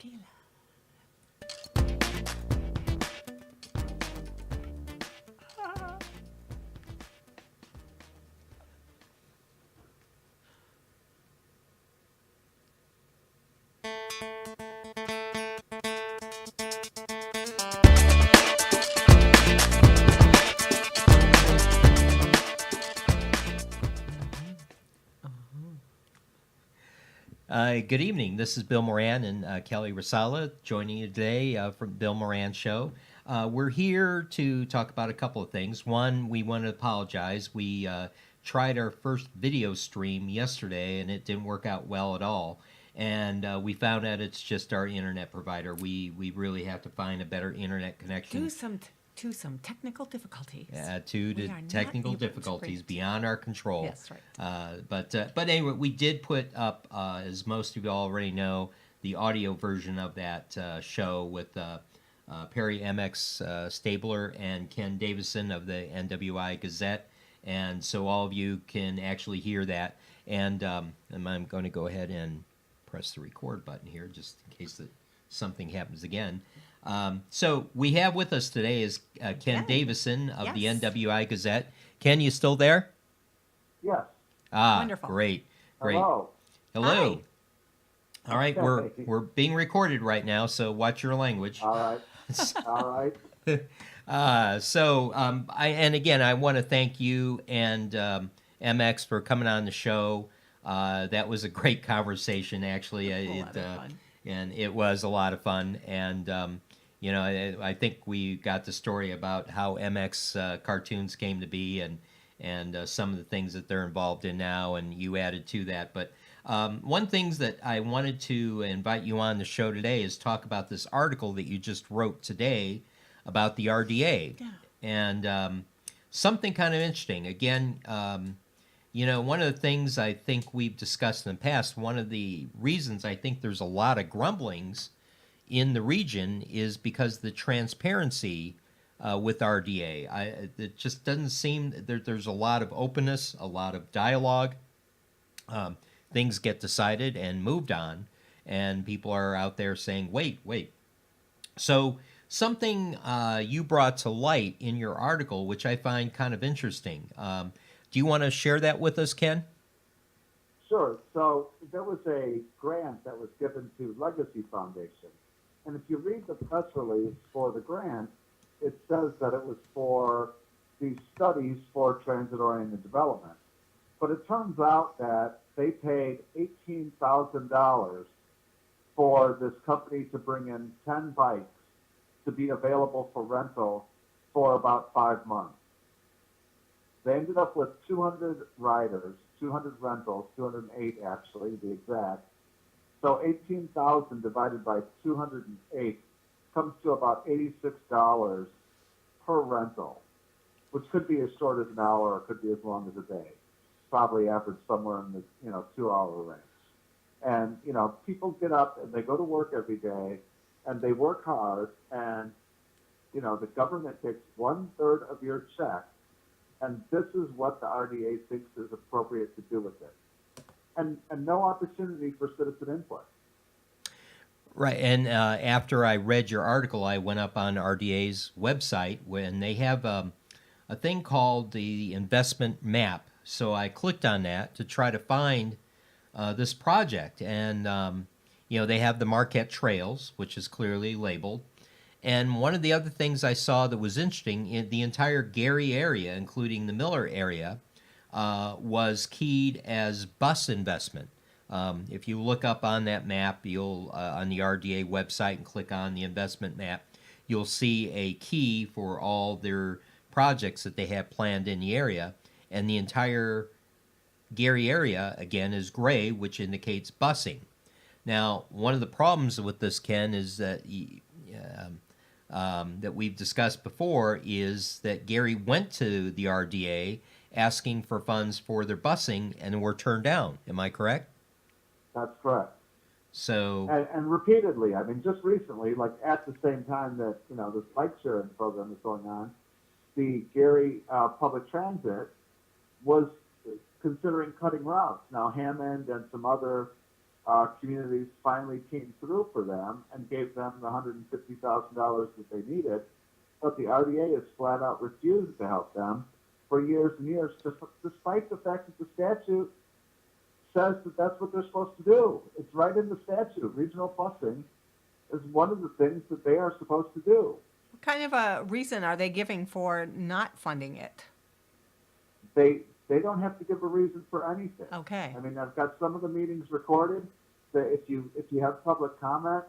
Tequila. Good evening. This is Bill Moran and Kelly Rasala joining you today from Bill Moran Show. We're here to talk about a couple of things. One, we want to apologize. We tried our first video stream yesterday and it didn't work out well at all. And we found out it's just our internet provider. We really have to find a better internet connection. To some technical difficulties. Due to technical difficulties beyond our control. Yes, right. But anyway, we did put up, as most of you already know, the audio version of that show with Perry MX Stabler and Ken Davidson of the NWI Gazette. And so all of you can actually hear that. And I'm going to go ahead and press the record button here just in case that something happens again. So we have with us today is Ken Davison of the NWI Gazette. Ken, you still there? Yes. Wonderful. Great. Hello. Hello. All right, we're being recorded right now, so watch your language. All right. All right. And again, I want to thank you and MX for coming on the show. That was a great conversation, actually. And it was a lot of fun. And I think we got the story about how MX cartoons came to be and some of the things that they're involved in now, and you added to that. But one thing that I wanted to invite you on the show today is talk about this article that you just wrote today about the RDA. Yeah. And something kind of interesting. Again, one of the things I think we've discussed in the past, one of the reasons I think there's a lot of grumblings in the region is because the transparency with RDA. It just doesn't seem there's a lot of openness, a lot of dialogue. Things get decided and moved on, and people are out there saying, wait. So something you brought to light in your article, which I find kind of interesting. Do you want to share that with us, Ken? Sure. So there was a grant that was given to Legacy Foundation. And if you read the press release for the grant, it says that it was for these studies for transit-oriented development. But it turns out that they paid $18,000 for this company to bring in 10 bikes to be available for rental for about 5 months. They ended up with 200 riders, 200 rentals, 208 actually, to be exact. So 18,000 divided by 208 comes to about $86 per rental, which could be as short as an hour or could be as long as a day. Probably average somewhere in the 2-hour range. And people get up and they go to work every day and they work hard, and the government takes 1/3 of your check, and this is what the RDA thinks is appropriate to do with it. And no opportunity for citizen input. Right, and after I read your article, I went up on RDA's website when they have a thing called the investment map. So I clicked on that to try to find this project, and they have the Marquette Trails, which is clearly labeled. And one of the other things I saw that was interesting, in the entire Gary area, including the Miller area, was keyed as bus investment. If you look up on that map, you'll on the RDA website and click on the investment map, you'll see a key for all their projects that they have planned in the area. And the entire Gary area, again, is gray, which indicates busing. Now, one of the problems with this, Ken, is that that we've discussed before is that Gary went to the RDA asking for funds for their busing and were turned down. Am I correct? That's correct. So and repeatedly, I mean, just recently, like at the same time that this bike sharing program is going on, the Gary Public Transit was considering cutting routes. Now, Hammond and some other communities finally came through for them and gave them the $150,000 that they needed, but the RDA has flat out refused to help them for years and years, despite the fact that the statute says that that's what they're supposed to do. It's right in the statute. Regional busing is one of the things that they are supposed to do. What kind of a reason are they giving for not funding it? They don't have to give a reason for anything. Okay. I mean, I've got some of the meetings recorded. That if you have public comment,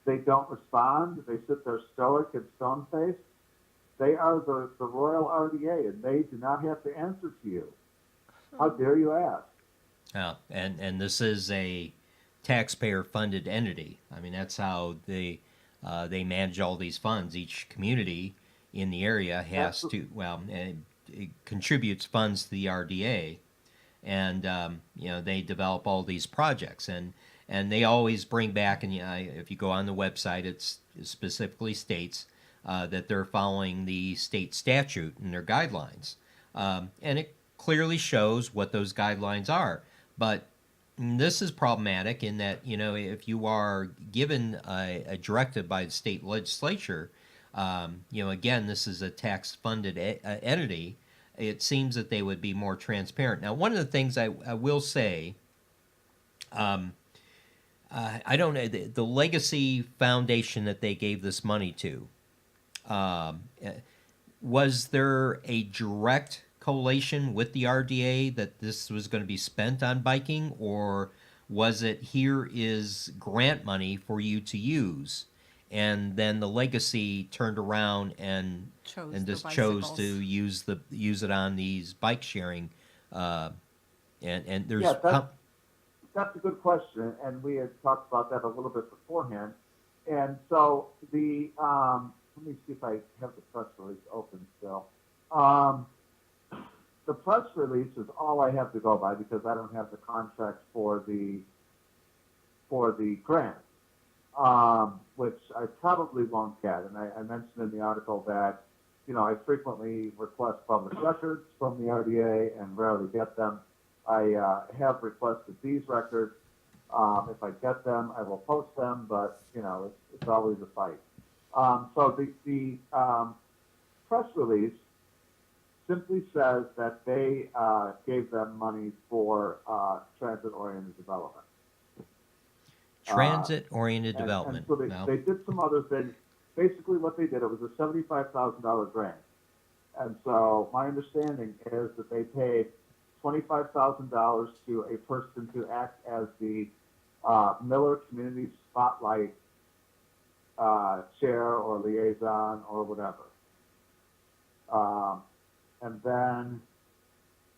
they don't respond. They sit there stoic and stone-faced. They are the Royal RDA, and they do not have to answer to you. How dare you ask? And this is a taxpayer-funded entity. I mean, that's how they manage all these funds. Each community in the area has to, well, it contributes funds to the RDA, and they develop all these projects, and they always bring back, and if you go on the website, it specifically states that they're following the state statute and their guidelines, and it clearly shows what those guidelines are. But this is problematic in that, if you are given a directive by the state legislature, again, this is a tax-funded entity, it seems that they would be more transparent. Now, one of the things I will say, I don't know, the Legacy Foundation that they gave this money to, was there a direct collation with the RDA that this was going to be spent on biking, or was it here is grant money for you to use, and then the Legacy turned around and just chose to use it on these bike sharing, and there's that's a good question, and we had talked about that a little bit beforehand. And so the let me see if I have the press release open still. The press release is all I have to go by because I don't have the contract for the grant, which I probably won't get. And I mentioned in the article that, I frequently request public records from the RDA and rarely get them. I have requested these records. If I get them, I will post them, but, it's always a fight. So the press release simply says that they gave them money for transit-oriented development. Transit-oriented development. And so they did some other things. Basically what they did, it was a $75,000 grant. And so my understanding is that they paid $25,000 to a person to act as the Miller Community Spotlight chair or liaison or whatever. And then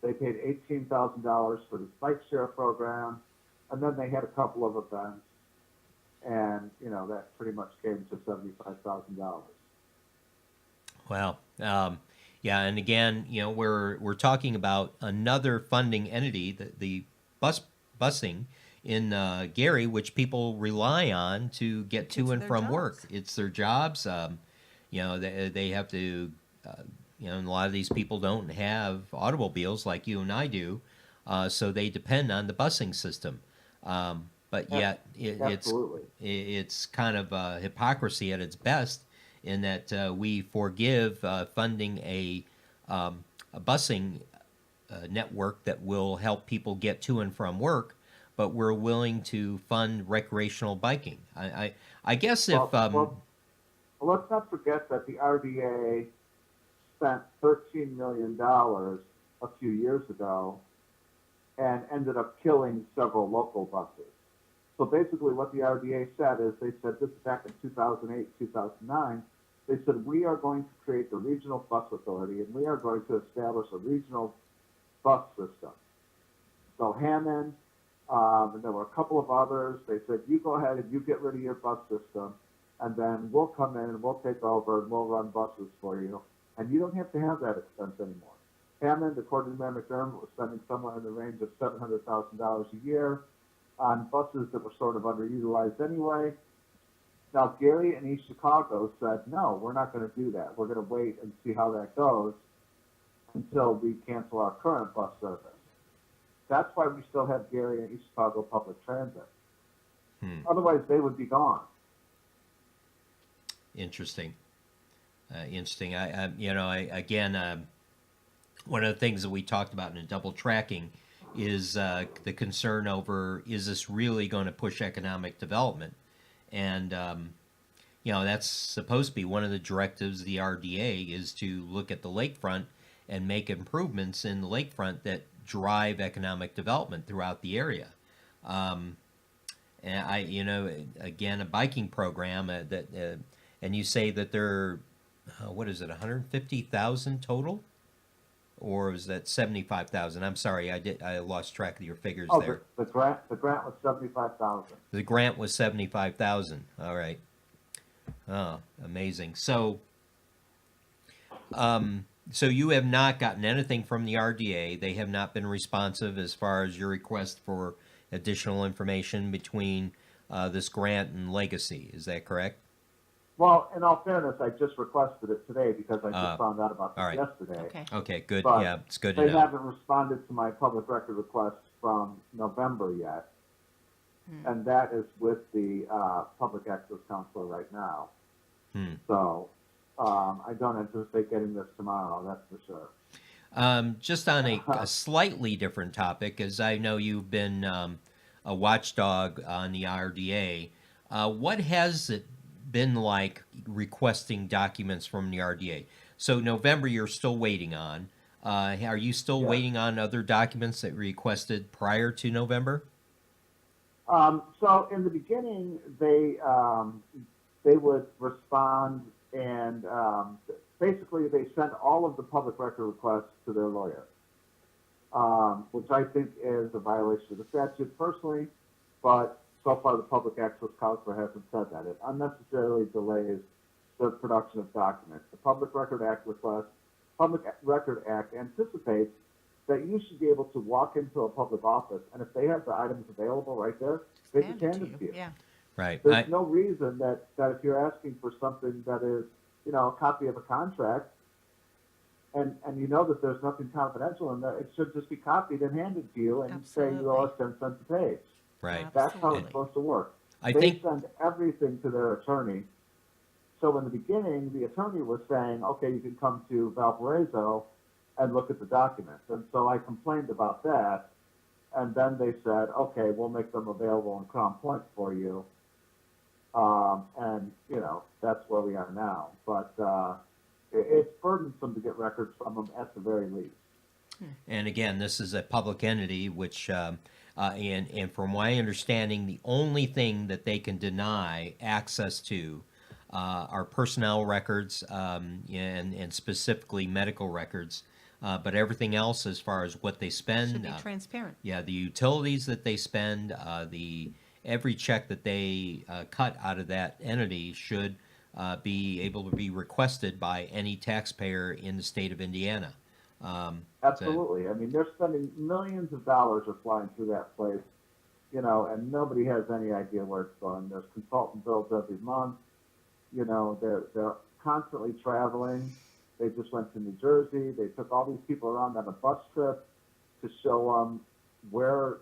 they paid $18,000 for the bike share program. And then they had a couple of events. And, that pretty much came to $75,000. Wow. Yeah, and again, we're talking about another funding entity, the busing in Gary, which people rely on to get to and from work. It's their jobs. They have to. And a lot of these people don't have automobiles like you and I do, so they depend on the busing system. But yet, it's kind of hypocrisy at its best, in that we forgive funding a busing network that will help people get to and from work, but we're willing to fund recreational biking. I guess if well, let's not forget that the RDA spent $13 million a few years ago and ended up killing several local buses. So basically what the RDA said is, they said, this is back in 2008, 2009, they said, we are going to create the Regional Bus Authority, and we are going to establish a regional bus system. So Hammond, and there were a couple of others, they said, you go ahead and you get rid of your bus system, and then we'll come in and we'll take over and we'll run buses for you. And you don't have to have that expense anymore. Hammond, according to Mayor McDermott, was spending somewhere in the range of $700,000 a year on buses that were sort of underutilized anyway. Now, Gary and East Chicago said, no, we're not going to do that. We're going to wait and see how that goes until we cancel our current bus service. That's why we still have Gary and East Chicago Public Transit. Otherwise, they would be gone. Interesting. Interesting. One of the things that we talked about in double tracking is the concern over, is this really going to push economic development? And that's supposed to be one of the directives of the RDA, is to look at the lakefront and make improvements in the lakefront that drive economic development throughout the area. Again, a biking program and you say that there, what is it, 150,000 total, or is that 75,000? I'm sorry, I lost track of your figures there. The grant was 75,000. The grant was 75,000. All right. Oh, amazing. So you have not gotten anything from the RDA. They have not been responsive as far as your request for additional information between this grant and legacy. Is that correct? Well, in all fairness, I just requested it today because I just found out about this yesterday. Okay. Okay, good. But yeah, it's good to they know. haven't responded to my public record request from November yet, and that is with the public access counselor right now. So I don't anticipate getting this tomorrow, that's for sure. Just on a slightly different topic, as I know you've been a watchdog on the RDA, what has it been like requesting documents from the RDA? So November you're still waiting on. Are you still waiting on other documents that were requested prior to November? So in the beginning, they would respond, and basically they sent all of the public record requests to their lawyer, which I think is a violation of the statute personally, but so far the public access counselor hasn't said that. It unnecessarily delays the production of documents. The Public Record Act anticipates that you should be able to walk into a public office, and if they have the items available right there, they just hand it to you. Yeah. Right. There's no reason that if you're asking for something that is, a copy of a contract, and you know that there's nothing confidential in there, it should just be copied and handed to you and say you owe us 10 cents a page. Right. That's how it's supposed to work. I They think send everything to their attorney. So in the beginning, the attorney was saying, okay, you can come to Valparaiso and look at the documents. And so I complained about that. And then they said, okay, we'll make them available in Crown Point for you. And, that's where we are now. But it's burdensome to get records from them at the very least. And again, this is a public entity, which, and from my understanding, the only thing that they can deny access to are personnel records and specifically medical records. But everything else, as far as what they spend, Should be transparent. yeah, the utilities that they spend, every check that they cut out of that entity should be able to be requested by any taxpayer in the state of Indiana. Absolutely. I mean, they're spending millions of dollars are flying through that place, and nobody has any idea where it's going. There's consultant bills every month. They're constantly traveling. They just went to New Jersey. They took all these people around on a bus trip to show them where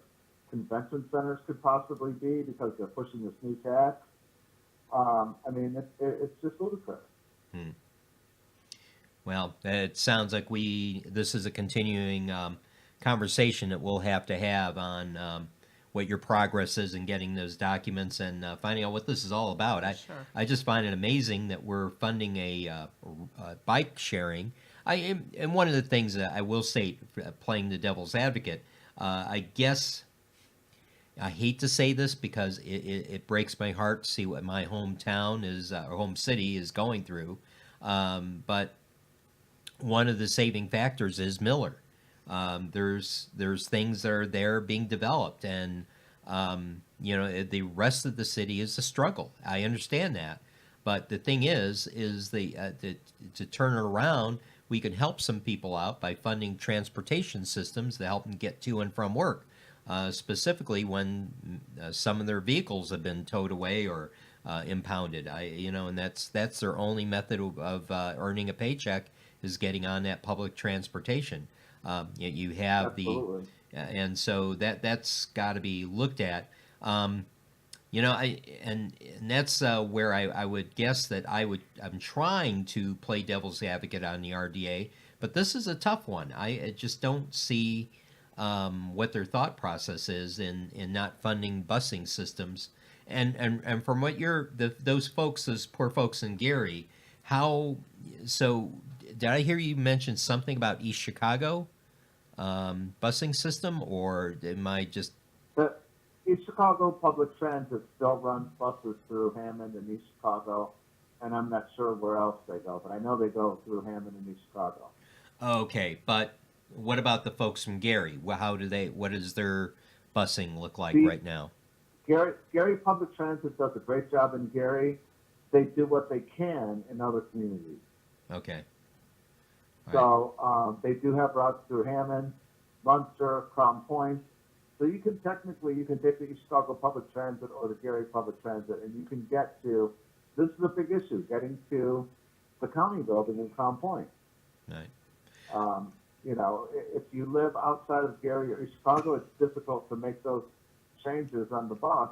convention centers could possibly be because they're pushing this new tax. I mean, it's just ludicrous. Well, it sounds like this is a continuing conversation that we'll have to have on what your progress is in getting those documents and finding out what this is all about. I just find it amazing that we're funding a bike sharing. And one of the things that I will say, playing the devil's advocate, I guess I hate to say this because it breaks my heart to see what my hometown is, or home city is going through. But one of the saving factors is Miller. There's things that are there being developed, and the rest of the city is a struggle. I understand that, but the thing is to turn it around, we can help some people out by funding transportation systems to help them get to and from work, specifically when some of their vehicles have been towed away or impounded. And that's their only method of earning a paycheck is getting on that public transportation. You have Absolutely. and so that's got to be looked at. And that's where I would guess that I'm trying to play devil's advocate on the RDA, but this is a tough one. I just don't see what their thought process is in not funding busing systems. And from what those folks, those poor folks in Gary, how so? Did I hear you mention something about East Chicago busing system, or am I just The East Chicago Public Transit still runs buses through Hammond and East Chicago, and I'm not sure where else they go, but I know they go through Hammond and East Chicago. okay? But what about the folks from Gary? How do they? What does their busing look like The- right now? Gary Public Transit does a great job in Gary. They do what they can in other communities. Okay. All right. So they do have routes through Hammond, Munster, Crown Point. So you can take the East Chicago Public Transit or the Gary Public Transit, and you can get to. This is a big issue, getting to the county building in Crown Point. Right. If you live outside of Gary or East Chicago, it's difficult to make those changes on the bus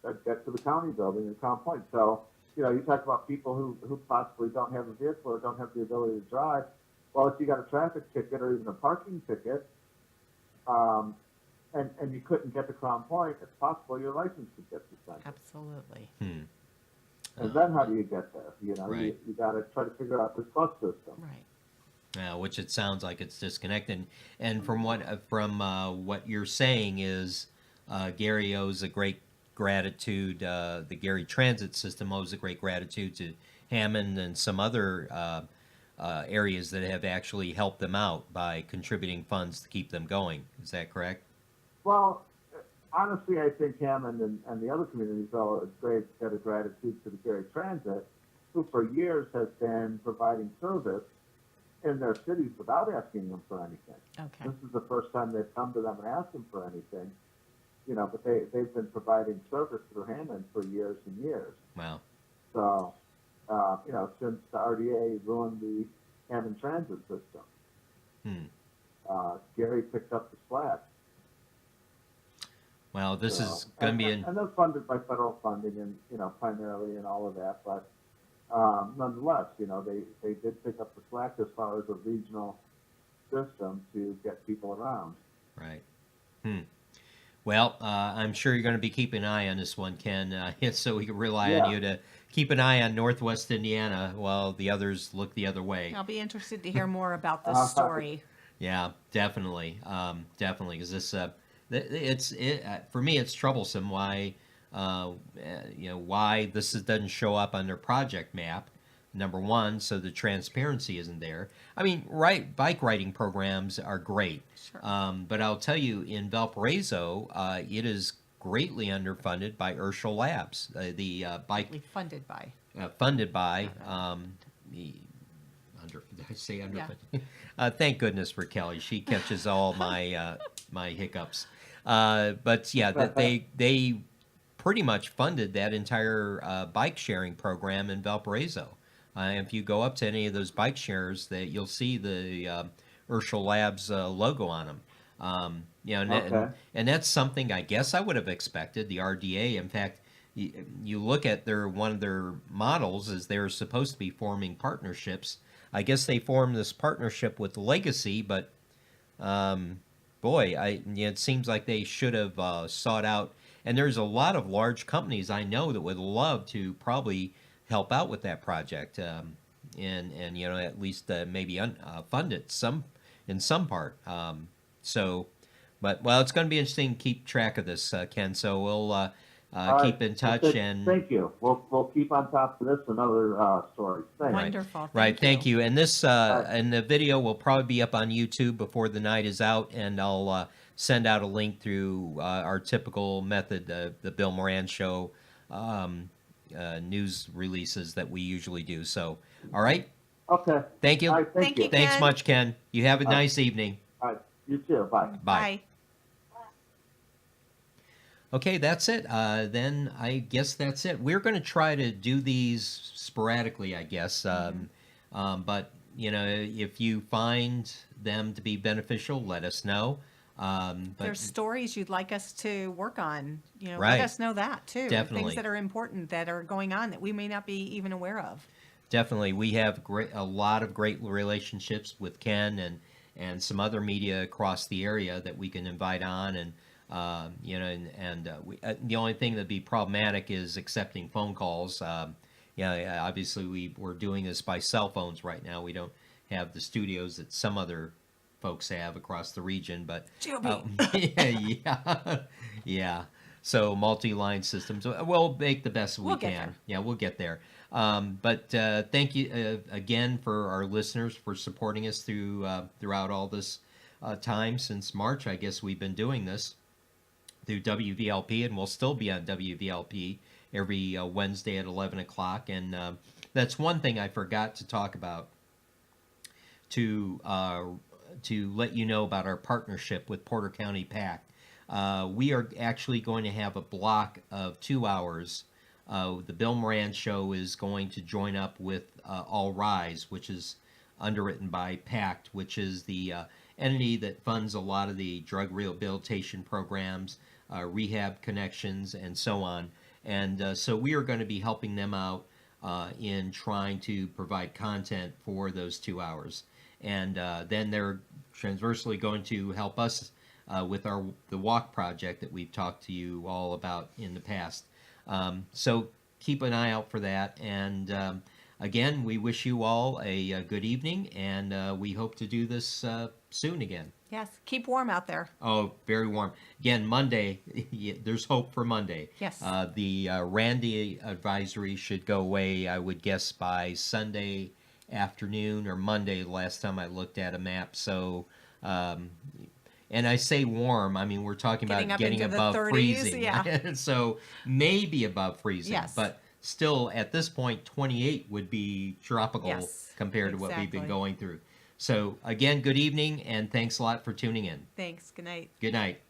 that get to the county building in Crown Point. So, you talk about people who possibly don't have a vehicle or don't have the ability to drive. Well, if you got a traffic ticket or even a parking ticket, and you couldn't get to Crown Point, it's possible your license could get suspended. Absolutely. And then how do you get there? Right. You got to try to figure out this bus system. Right. Which it sounds like it's disconnected. And from what you're saying is, Gary owes a great gratitude. The Gary Transit System owes a great gratitude to Hammond and some other areas that have actually helped them out by contributing funds to keep them going. Is that correct? Well, honestly, I think Hammond and the other communities owe a great debt of gratitude to the Gary Transit, who for years has been providing service in their cities without asking them for anything. Okay. This is the first time they've come to them and asked them for anything, but they've been providing service through Hammond for years and years. Wow. So, since the RDA ruined the Hammond Transit system, Gary picked up the slack. Well, this is going to be and they're funded by federal funding and primarily and all of that, but nonetheless, they did pick up the slack as far as a regional system to get people around. Right. Well, I'm sure you're going to be keeping an eye on this one, Ken, so we can rely on you to keep an eye on Northwest Indiana while the others look the other way. I'll be interested to hear more about this story. Yeah, definitely, definitely, because this for me it's troublesome why why this doesn't show up on their project map. Number one, so the transparency isn't there. I mean, bike riding programs are great, Sure. but I'll tell you, in Valparaiso, it is greatly underfunded by Urschel Labs. The bike Funded by. funded by the did I say underfunded? Thank goodness for Kelly. She catches all my my hiccups. But yeah, they pretty much funded that entire bike sharing program in Valparaiso. If you go up to any of those bike shares, that you'll see the Urschel Labs logo on them. And that's something I guess I would have expected. The RDA, in fact, you look at one of their models is they're supposed to be forming partnerships. I guess they formed this partnership with Legacy, but it seems like they should have sought out. And there's a lot of large companies I know that would love to probably help out with that project, and at least maybe fund it in some part. But it's going to be interesting to keep track of this, Ken. So we'll keep in touch. And thank you. We'll keep on top of this and other stories. Thanks. Wonderful. Thank you. And this and the video will probably be up on YouTube before the night is out, and I'll send out a link through our typical method, the Bill Moran Show news releases that we usually do. So, all right. Okay. Thank you. All right, thank you. Thanks Ken. much, Ken. You have a nice evening. All right. You too. Bye. Bye. Okay, that's it. Then I guess that's it. We're going to try to do these sporadically, I guess. But if you find them to be beneficial, let us know. If there's stories you'd like us to work on, Right. let us know that too. Definitely. Things that are important that are going on that we may not be even aware of. Definitely, we have a lot of great relationships with Ken and some other media across the area that we can invite on, and the only thing that'd be problematic is accepting phone calls. Obviously we're doing this by cell phones right now. We don't have the studios that some other folks have across the region, but yeah, yeah. So multi-line systems. We'll make the best we We'll get can. there. Yeah, we'll get there. But thank you again for our listeners for supporting us throughout all this time since March. I guess we've been doing this through WVLP, and we'll still be on WVLP every Wednesday at 11 o'clock. And that's one thing I forgot to talk about to let you know about our partnership with Porter County PAC. We are actually going to have a block of 2 hours. The Bill Moran Show is going to join up with All Rise, which is underwritten by PACT, which is the entity that funds a lot of the drug rehabilitation programs, rehab connections, and so on. And so we are going to be helping them out in trying to provide content for those 2 hours. And then they're transversely going to help us with the walk project that we've talked to you all about in the past. So keep an eye out for that. And again, we wish you all a good evening, and we hope to do this soon again. Yes, keep warm out there. Oh, very warm. Again, Monday, there's hope for Monday. Yes. The Randy advisory should go away, I would guess, by Sunday afternoon or Monday, last time I looked at a map. So, and I say warm, I mean, we're talking about getting into the above 30s, freezing. yeah. So maybe above freezing. Yes. But still, at this point, 28 would be tropical Yes, compared to what we've been exactly. going through. So again, good evening, and thanks a lot for tuning in. Thanks. Good night. Good night.